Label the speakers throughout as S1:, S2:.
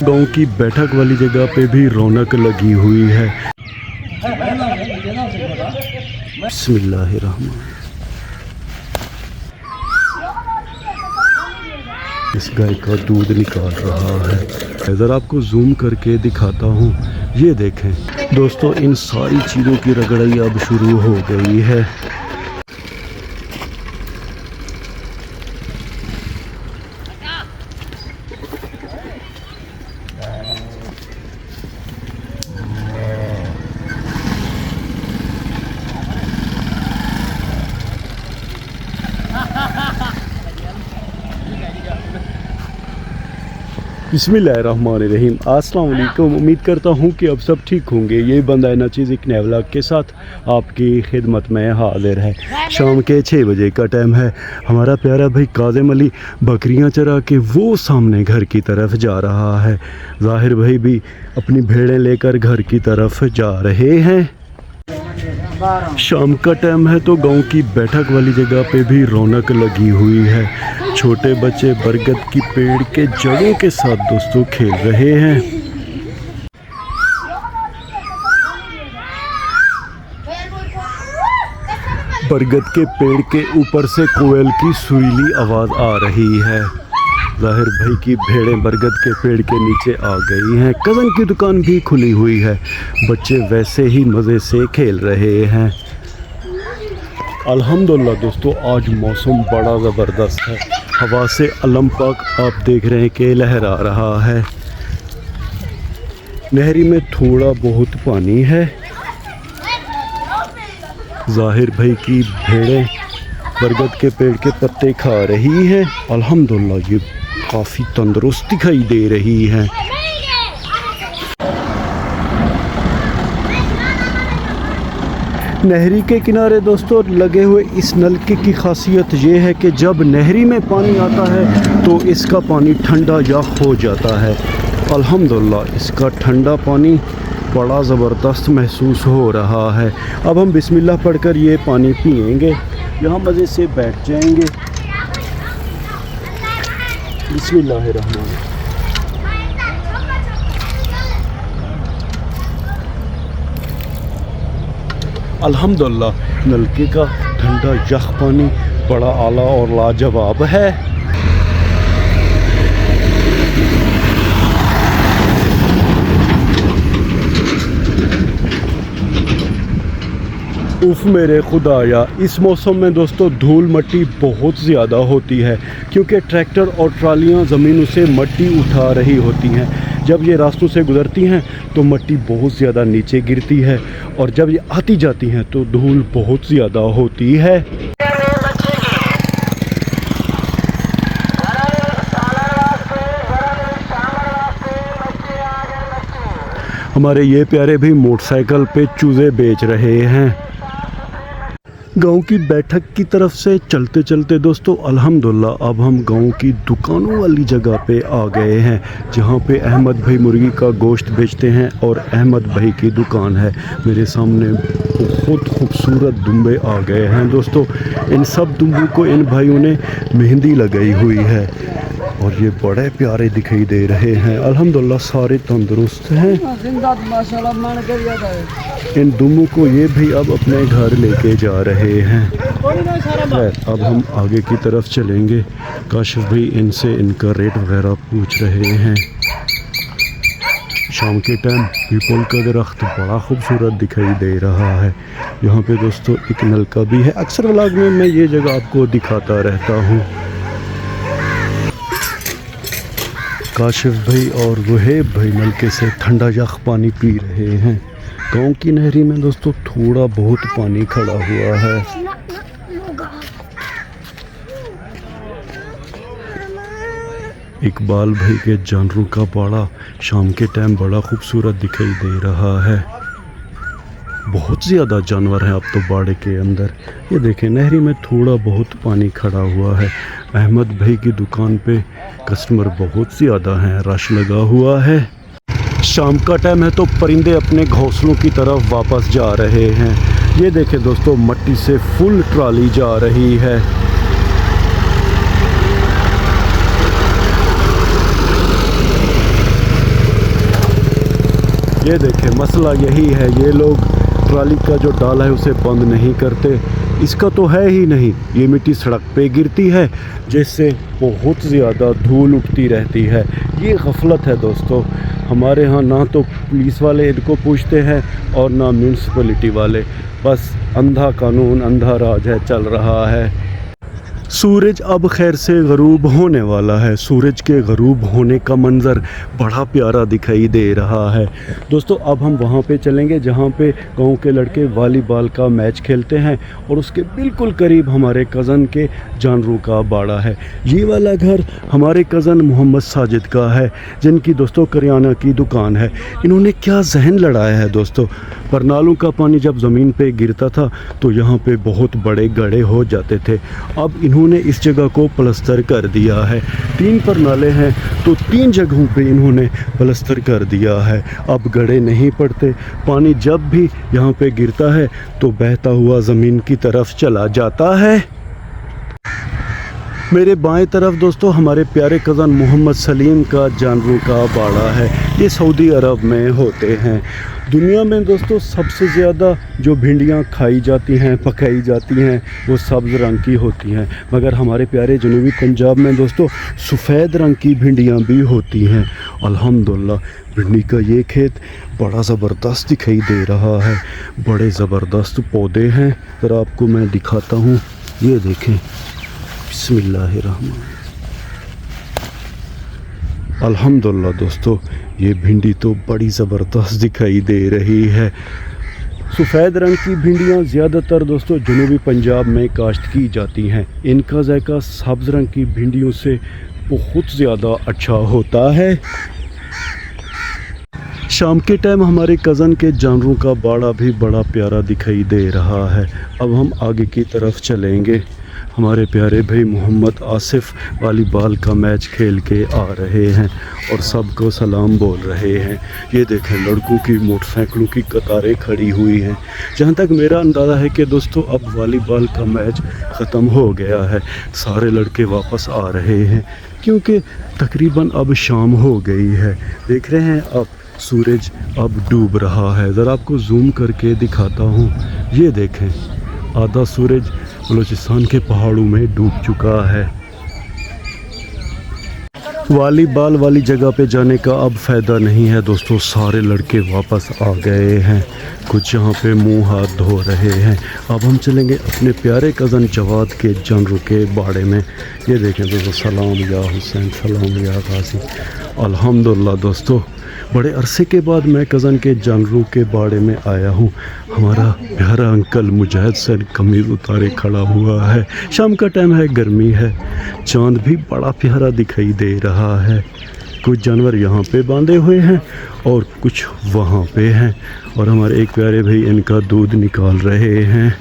S1: गांव की बैठक वाली जगह पे भी रौनक लगी हुई है। बिस्मिल्लाहिर्रहमान। इस गाय का दूध निकाल रहा है। इधर आपको जूम करके दिखाता हूँ। ये देखें दोस्तों, इन सारी चीज़ों की रगड़ाई अब शुरू हो गई है। बिस्मिल्लाहिर्रहमानिर्रहीम। अस्सलाम वालेकुम। उम्मीद करता हूँ कि अब सब ठीक होंगे। ये बंदा है ना चीज़ एक नए व्लॉग के साथ आपकी खिदमत में हाजिर है। शाम के 6 बजे का टाइम है। हमारा प्यारा भाई काज़िम अली बकरियाँ चरा के वो सामने घर की तरफ जा रहा है। ज़ाहिर भाई भी अपनी भेड़ें लेकर घर की तरफ जा रहे हैं। शाम का टाइम है तो गांव की बैठक वाली जगह पे भी रौनक लगी हुई है। छोटे बच्चे बरगद की पेड़ के जड़ों के साथ दोस्तों खेल रहे हैं। बरगद के पेड़ के ऊपर से कोयल की सुरीली आवाज़ आ रही है। ज़ाहिर भाई की भेड़ें बरगद के पेड़ के नीचे आ गई हैं। कज़न की दुकान भी खुली हुई है। बच्चे वैसे ही मज़े से खेल रहे हैं। अल्हम्दुलिल्लाह दोस्तों, आज मौसम बड़ा ज़बरदस्त है। हवा से अलम पाक आप देख रहे हैं कि लहरा रहा है। नहरी में थोड़ा बहुत पानी है। ज़ाहिर भाई की भेड़ें बरगद के पेड़ के पत्ते खा रही हैं। अल्हम्दुलिल्लाह ये काफ़ी तंदुरुस्त दिखाई दे रही हैं। नहरी के किनारे दोस्तों लगे हुए इस नलके की खासियत ये है कि जब नहरी में पानी आता है तो इसका पानी ठंडा या हो जाता है। अल्हम्दुलिल्लाह इसका ठंडा पानी बड़ा ज़बरदस्त महसूस हो रहा है। अब हम बिस्मिल्लाह पढ़कर ये पानी पिएंगे। यहाँ मज़े से बैठ जाएंगे। बिस्मिल्लाहिर्रहमान। अल्हम्दुलिल्लाह नलके का ठंडा यख पानी बड़ा आला और लाजवाब है। उफ़ मेरे खुदाया, इस मौसम में दोस्तों धूल मट्टी बहुत ज़्यादा होती है क्योंकि ट्रैक्टर और ट्रालियाँ ज़मीनों से मट्टी उठा रही होती हैं। जब ये रास्तों से गुज़रती हैं तो मट्टी बहुत ज़्यादा नीचे गिरती है और जब ये आती जाती हैं तो धूल बहुत ज़्यादा होती है। हमारे ये प्यारे भी मोटरसाइकिल पे चूज़े बेच रहे हैं। गांव की बैठक की तरफ से चलते चलते दोस्तों अल्हम्दुलिल्लाह अब हम गांव की दुकानों वाली जगह पे आ गए हैं जहां पे अहमद भाई मुर्गी का गोश्त बेचते हैं और अहमद भाई की दुकान है। मेरे सामने बहुत खूबसूरत दुम्बे आ गए हैं दोस्तों। इन सब दुम्बों को इन भाइयों ने मेहंदी लगाई हुई है और ये बड़े प्यारे दिखाई दे रहे हैं। अल्हम्दुलिल्लाह सारे तंदुरुस्त हैं। इन दुम्बों को ये भी अब अपने घर लेके जा रहे हैं। अब हम आगे की तरफ चलेंगे। काशिफ भाई इनसे इनका रेट वगैरह पूछ रहे हैं। शाम के टाइम पीपल का दरख्त बड़ा खूबसूरत दिखाई दे रहा है। यहाँ पे दोस्तों एक नलका भी है। अक्सर व्लॉग में मैं ये जगह आपको दिखाता रहता हूँ। काशिफ भाई और वहेब भाई नलके से ठंडा यख पानी पी रहे हैं। गांव की नहरी में दोस्तों थोड़ा बहुत पानी खड़ा हुआ है। इकबाल भाई के जानवरों का बाड़ा शाम के टाइम बड़ा खूबसूरत दिखाई दे रहा है। बहुत ज़्यादा जानवर हैं अब तो बाड़े के अंदर। ये देखें नहरी में थोड़ा बहुत पानी खड़ा हुआ है। अहमद भाई की दुकान पे कस्टमर बहुत ज़्यादा हैं, रश लगा हुआ है। शाम का टाइम है तो परिंदे अपने घोंसलों की तरफ वापस जा रहे हैं। ये देखें दोस्तों मट्टी से फुल ट्राली जा रही है। ये देखें, मसला यही है, ये लोग ट्राली का जो डाला है उसे बंद नहीं करते। इसका तो है ही नहीं, ये मिट्टी सड़क पे गिरती है जिससे बहुत ज़्यादा धूल उठती रहती है। ये गफलत है दोस्तों। हमारे यहाँ ना तो पुलिस वाले इनको पूछते हैं और ना म्यूनसिपलिटी वाले, बस अंधा कानून अंधा राज है चल रहा है। सूरज अब खैर से गरूब होने वाला है। सूरज के गरूब होने का मंज़र बड़ा प्यारा दिखाई दे रहा है दोस्तों। अब हम वहाँ पे चलेंगे जहाँ पे गांव के लड़के वॉलीबॉल का मैच खेलते हैं और उसके बिल्कुल करीब हमारे कज़न के जानवरों का बाड़ा है। ये वाला घर हमारे कज़न मोहम्मद साजिद का है, जिनकी दोस्तों करियाना की दुकान है। इन्होंने क्या जहन लड़ाया है दोस्तों। पर नालों का पानी जब ज़मीन पे गिरता था तो यहाँ पे बहुत बड़े गड्ढे हो जाते थे। अब इन्होंने इस जगह को प्लास्टर कर दिया है। 3 पर नाले हैं तो 3 जगहों पे इन्होंने प्लास्टर कर दिया है। अब गड्ढे नहीं पड़ते। पानी जब भी यहाँ पे गिरता है तो बहता हुआ ज़मीन की तरफ चला जाता है। मेरे बाएं तरफ दोस्तों हमारे प्यारे कज़न मोहम्मद सलीम का जानवरों का बाड़ा है। ये सऊदी अरब में होते हैं। दुनिया में दोस्तों सबसे ज़्यादा जो भिंडियाँ खाई जाती हैं, पकाई जाती हैं, वो सब्ज़ रंग की होती हैं, मगर हमारे प्यारे जनूबी पंजाब में दोस्तों सफ़ेद रंग की भिंडियाँ भी होती हैं। अल्हम्दुलिल्लाह भिंडी का ये खेत बड़ा ज़बरदस्त दिखाई दे रहा है। बड़े ज़बरदस्त पौधे हैं। फिर आपको मैं दिखाता हूँ, ये देखें, बिस्मिल्लाहिर्रहमान। अल्हम्दुलिल्लाह दोस्तों ये भिंडी तो बड़ी ज़बरदस्त दिखाई दे रही है। सफ़ेद रंग की भिंडियाँ ज़्यादातर दोस्तों जनूबी पंजाब में काश्त की जाती हैं। इनका जायका सब्ज़ रंग की भिंडियों से बहुत ज़्यादा अच्छा होता है। शाम के टाइम हमारे कज़न के जानवरों का बाड़ा भी बड़ा प्यारा दिखाई दे रहा है। अब हम आगे की तरफ चलेंगे। हमारे प्यारे भाई मोहम्मद आसिफ वॉलीबॉल का मैच खेल के आ रहे हैं और सबको सलाम बोल रहे हैं। ये देखें लड़कों की मोटरसाइकिलों की कतारें खड़ी हुई हैं। जहाँ तक मेरा अंदाज़ा है कि दोस्तों अब वॉलीबॉल का मैच ख़त्म हो गया है। सारे लड़के वापस आ रहे हैं क्योंकि तकरीबन अब शाम हो गई है। देख रहे हैं अब सूरज अब डूब रहा है। ज़रा आपको जूम करके दिखाता हूँ। ये देखें आधा सूरज बलूचिस्तान के पहाड़ों में डूब चुका है। वॉलीबॉल वाली जगह पे जाने का अब फ़ायदा नहीं है दोस्तों। सारे लड़के वापस आ गए हैं। कुछ यहाँ पे मुंह हाथ धो रहे हैं। अब हम चलेंगे अपने प्यारे कज़न जवाद के जानवरों के बाड़े में। ये देखें दोस्तों, सलाम या हुसैन, सलाम या गाजी। अल्हम्दुलिल्लाह दोस्तों बड़े अरसे के बाद मैं कज़न के जानवरों के बाड़े में आया हूँ। हमारा प्यारा अंकल मुजाहिद सर कमीज़ उतारे खड़ा हुआ है। शाम का टाइम है, गर्मी है, चांद भी बड़ा प्यारा दिखाई दे रहा है। कुछ जानवर यहाँ पे बांधे हुए हैं और कुछ वहाँ पे हैं और हमारे एक प्यारे भाई इनका दूध निकाल रहे हैं।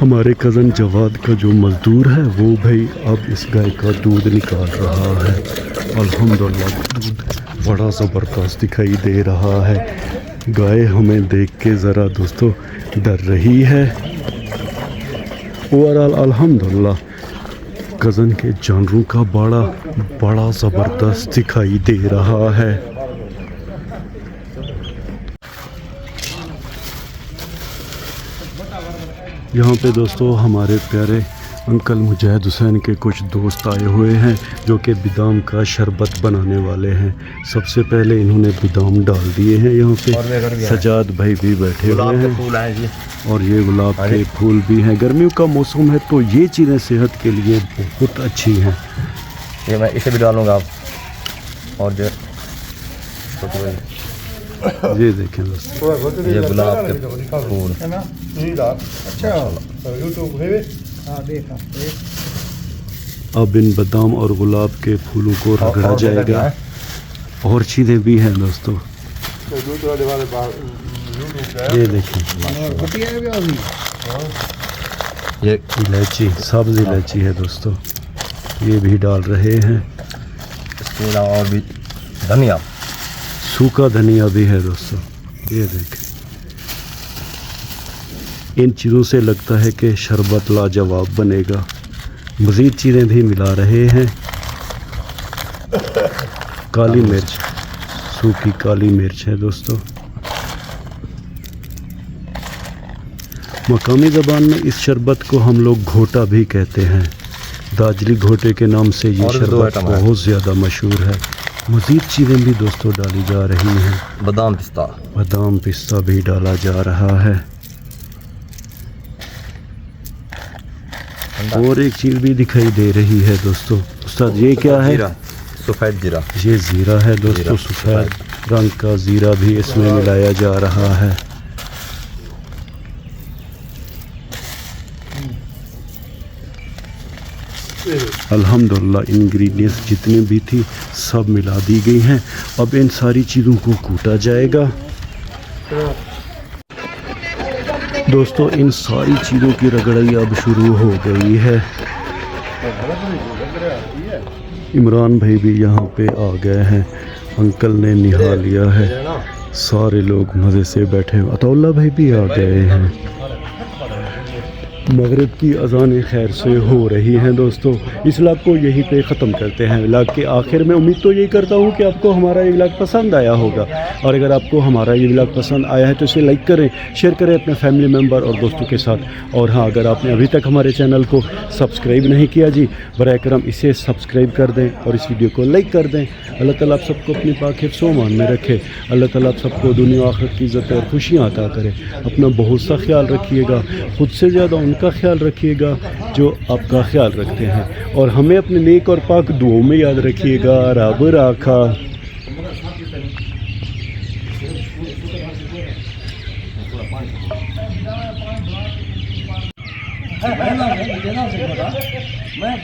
S1: हमारे कज़न जवाद का जो मज़दूर है वो भाई अब इस गाय का दूध निकाल रहा है। अल्हम्दुलिल्लाह दूध बड़ा ज़बरदस्त दिखाई दे रहा है। गाय हमें देख के ज़रा दोस्तों डर रही है। ओवरऑल अल्हम्दुलिल्लाह कज़न के जानवरों का बाड़ा बड़ा ज़बरदस्त दिखाई दे रहा है। यहाँ पे दोस्तों हमारे प्यारे अंकल मुजाहिद हुसैन के कुछ दोस्त आए हुए हैं जो कि बादाम का शरबत बनाने वाले हैं। सबसे पहले इन्होंने बादाम डाल दिए हैं। यहाँ पे सजाद भाई भी बैठे हुए हैं और ये गुलाब के फूल भी हैं। गर्मियों का मौसम है तो ये चीज़ें सेहत के लिए बहुत अच्छी हैं।
S2: ये मैं इसे भी डालूँगा और जो
S1: ये देखें दोस्तों,
S2: ये गुलाब के फूल।
S1: अब इन बादाम और गुलाब के फूलों को रगड़ा जाएगा। और चीज़ें भी हैं दोस्तों, ये देखें,
S2: ये
S1: इलायची, सब्ज़ इलायची है दोस्तों, ये भी डाल रहे हैं।
S2: इसके अलावा और भी धनिया,
S1: सूखा धनिया भी है दोस्तों, ये देखें। इन चीज़ों से लगता है कि शरबत लाजवाब बनेगा। मज़ीद चीज़ें भी मिला रहे हैं। काली मिर्च, सूखी काली मिर्च है दोस्तों। मकामी ज़बान में इस शरबत को हम लोग घोटा भी कहते हैं। दाजली घोटे के नाम से ये
S2: और भी दो
S1: शरबत
S2: आइटम है।
S1: बहुत ज़्यादा मशहूर है। मज़ीद चीज़ें भी दोस्तों डाली जा रही हैं।
S2: बादाम पिस्ता,
S1: बादाम पिस्ता भी डाला जा रहा है। और एक चीज़ भी दिखाई दे रही है दोस्तों। उस्ताद ये क्या है?
S2: जीरा, सफ़ेद जीरा।
S1: ये ज़ीरा है दोस्तों,
S2: जीरा,
S1: सफ़ेद रंग का ज़ीरा भी इसमें मिलाया जा रहा है। अल्हम्दुलिल्लाह इंग्रेडिएंट्स जितने भी थी सब मिला दी गई हैं। अब इन सारी चीज़ों को कूटा जाएगा। दोस्तों इन सारी चीज़ों की रगड़ाई अब शुरू हो गई है। इमरान भाई भी यहाँ पे आ गए हैं। अंकल ने निहा लिया है। सारे लोग मज़े से बैठे हैं। अतौल्ला भाई भी आ गए हैं। मगरिब की अज़ान खैर से हो रही हैं दोस्तों। इस व्लॉग को यहीं पे ख़त्म करते हैं। व्लॉग के आखिर में उम्मीद तो यही करता हूँ कि आपको हमारा ये व्लॉग पसंद आया होगा। और अगर आपको हमारा ये व्लॉग पसंद आया है तो इसे लाइक करें, शेयर करें अपने फैमिली मेम्बर और दोस्तों के साथ। और हाँ, अगर आपने अभी तक हमारे चैनल को सब्सक्राइब नहीं किया जी, बराए करम इसे सब्सक्राइब कर दें और इस वीडियो को लाइक कर दें। अल्लाह ताला आप सबको अपनी पाक हिफ्ज़ व अमान में रखे। अल्लाह ताला आप सबको दुनिया आखिरत की इज़्ज़त और खुशियाँ अता करे। अपना बहुत सा ख्याल रखिएगा। ख़ुद से ज़्यादा उनका ख्याल रखिएगा जो आपका ख्याल रखते हैं। और हमें अपने नेक और पाक दुआओं में याद रखिएगा। रब राखा।
S3: मैं